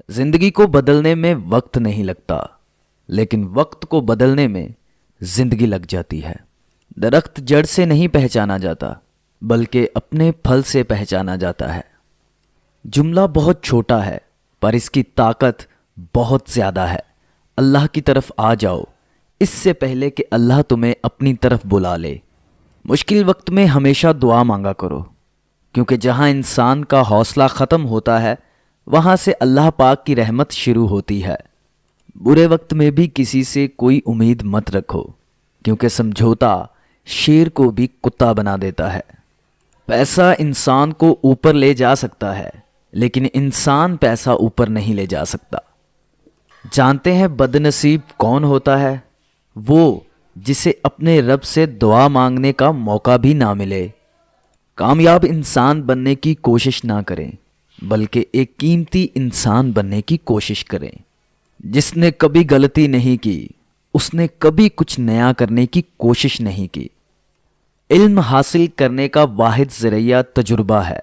زندگی کو بدلنے میں وقت نہیں لگتا، لیکن وقت کو بدلنے میں زندگی لگ جاتی ہے۔ درخت جڑ سے نہیں پہچانا جاتا، بلکہ اپنے پھل سے پہچانا جاتا ہے۔ جملہ بہت چھوٹا ہے، پر اس کی طاقت بہت زیادہ ہے۔ اللہ کی طرف آ جاؤ، اس سے پہلے کہ اللہ تمہیں اپنی طرف بلا لے۔ مشکل وقت میں ہمیشہ دعا مانگا کرو، کیونکہ جہاں انسان کا حوصلہ ختم ہوتا ہے، وہاں سے اللہ پاک کی رحمت شروع ہوتی ہے۔ برے وقت میں بھی کسی سے کوئی امید مت رکھو، کیونکہ سمجھوتا شیر کو بھی کتا بنا دیتا ہے۔ پیسہ انسان کو اوپر لے جا سکتا ہے، لیکن انسان پیسہ اوپر نہیں لے جا سکتا۔ جانتے ہیں بد نصیب کون ہوتا ہے؟ وہ جسے اپنے رب سے دعا مانگنے کا موقع بھی نہ ملے۔ کامیاب انسان بننے کی کوشش نہ کریں، بلکہ ایک قیمتی انسان بننے کی کوشش کریں۔ جس نے کبھی غلطی نہیں کی، اس نے کبھی کچھ نیا کرنے کی کوشش نہیں کی۔ علم حاصل کرنے کا واحد ذریعہ تجربہ ہے،